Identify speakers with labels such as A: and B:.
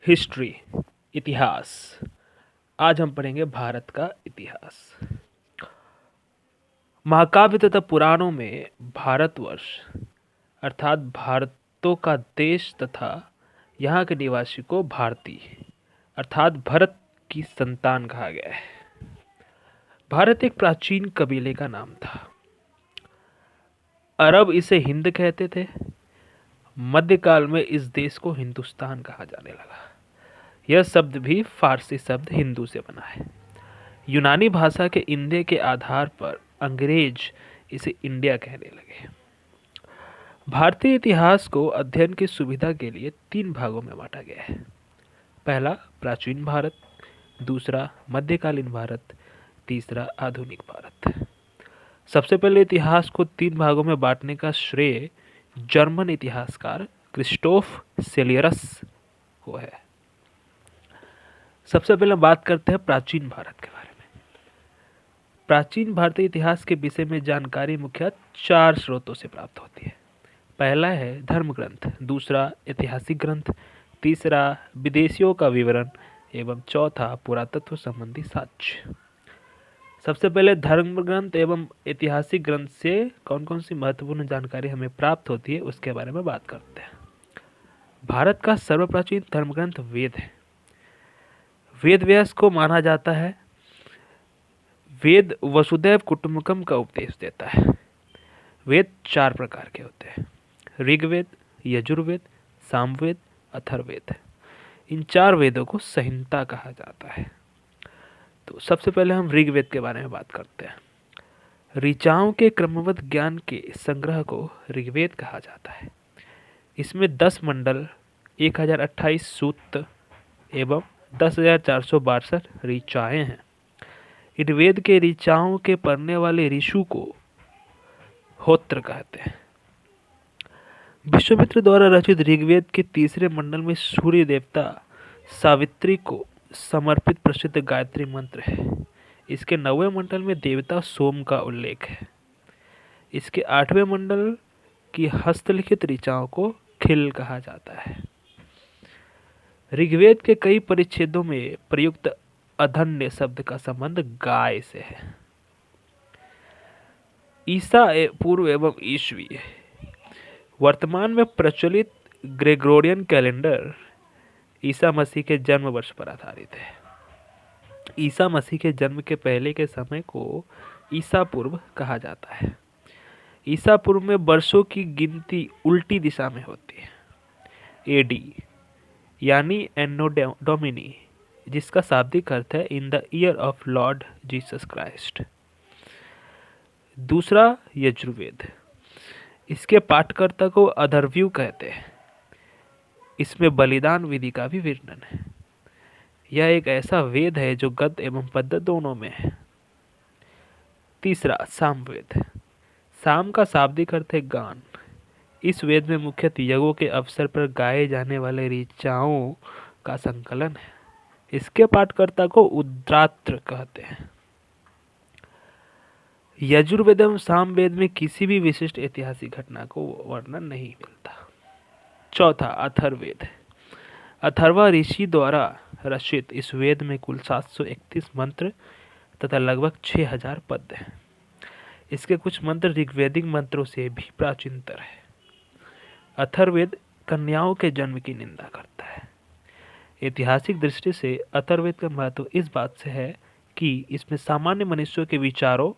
A: History, इतिहास। आज हम पढ़ेंगे भारत का इतिहास। महाकाव्य तथा पुराणों में भारतवर्ष अर्थात भारतों का देश तथा यहाँ के निवासी को भारतीय अर्थात भरत की संतान कहा गया है। भारत एक प्राचीन कबीले का नाम था। अरब इसे हिंद कहते थे। मध्यकाल में इस देश को हिंदुस्तान कहा जाने लगा। यह शब्द भी फारसी शब्द हिंदू से बना है। यूनानी भाषा के इंडिया के आधार पर अंग्रेज इसे इंडिया कहने लगे। भारतीय इतिहास को अध्ययन की सुविधा के लिए 3 भागों में बांटा गया है। पहला प्राचीन भारत, दूसरा मध्यकालीन भारत, तीसरा आधुनिक भारत। सबसे पहले इतिहास को 3 भागों में बांटने का श्रेय जर्मन इतिहासकार क्रिस्टोफ सेलियरस को है। सबसे पहले बात करते हैं प्राचीन भारत के बारे में। प्राचीन भारतीय इतिहास के विषय में जानकारी मुख्यतः 4 स्रोतों से प्राप्त होती है। पहला है धर्म ग्रंथ, दूसरा ऐतिहासिक ग्रंथ, तीसरा विदेशियों का विवरण एवं चौथा पुरातत्व संबंधी साक्ष्य। सबसे पहले धर्म ग्रंथ एवं ऐतिहासिक ग्रंथ से कौन कौन सी महत्वपूर्ण जानकारी हमें प्राप्त होती है उसके बारे में बात करते हैं। भारत का सर्वप्राचीन धर्म ग्रंथ वेद है। वेद व्यास को माना जाता है। वेद वसुधैव कुटुंबकम का उपदेश देता है। वेद 4 प्रकार के होते हैं: ऋग्वेद, यजुर्वेद, सामवेद, अथर्ववेद। इन 4 वेदों को संहिता कहा जाता है। तो सबसे पहले हम ऋग्वेद के बारे में बात करते हैं। ऋचाओं के क्रमबद्ध ज्ञान के संग्रह को ऋग्वेद कहा जाता है। इसमें 10 मंडल, 1028 सूक्त एवं 10,462 ऋचाएं हैं। इन वेद के ऋचाओं के पढ़ने वाले ऋषु को होत्र कहते हैं। विश्वामित्र द्वारा रचित ऋग्वेद के 3रे मंडल में सूर्य देवता सावित्री को समर्पित प्रसिद्ध गायत्री मंत्र है। इसके 9वें मंडल में देवता सोम का उल्लेख है। इसके 8वें मंडल की हस्तलिखित ऋचाओं को खिल कहा जाता है। ऋग्वेद के कई परिच्छेदों में प्रयुक्त अधन्य शब्द का संबंध गाय से है। ईसा पूर्व एवं ईस्वी। वर्तमान में प्रचलित ग्रेगोरियन कैलेंडर ईसा मसीह के जन्म वर्ष पर आधारित है। ईसा मसीह के जन्म के पहले के समय को ईसा पूर्व कहा जाता है। ईसा पूर्व में वर्षों की गिनती उल्टी दिशा में होती है। एडी यानी एनो डोमिनी, जिसका शाब्दिक अर्थ है in the year of Lord Jesus Christ. दूसरा यजुर्वेद। इसके पाठकर्ता को अथर्वयु कहते हैं। इसमें बलिदान विधि का भी वर्णन है। यह एक ऐसा वेद है जो गद्य एवं पद्य दोनों में है। तीसरा सामवेद। साम का शाब्दिक अर्थ है गान। इस वेद में मुख्यतः यज्ञों के अवसर पर गाए जाने वाले ऋचाओं का संकलन है। इसके पाठकर्ता को उद्रात्र कहते हैं। यजुर्वेद एवं सामवेद में किसी भी विशिष्ट ऐतिहासिक घटना को वर्णन नहीं मिलता। चौथा अथर्ववेद। अथर्वा ऋषि द्वारा रचित इस वेद में कुल 731 मंत्र तथा लगभग 6000 पद्य हैं। इसके कुछ मंत्र ऋग्वैदिक मंत्रों से भी प्राचीनतर है। अथर्ववेद कन्याओं के जन्म की निंदा करता है। ऐतिहासिक दृष्टि से अथर्ववेद का महत्व इस बात से है कि इसमें सामान्य मनुष्यों के विचारों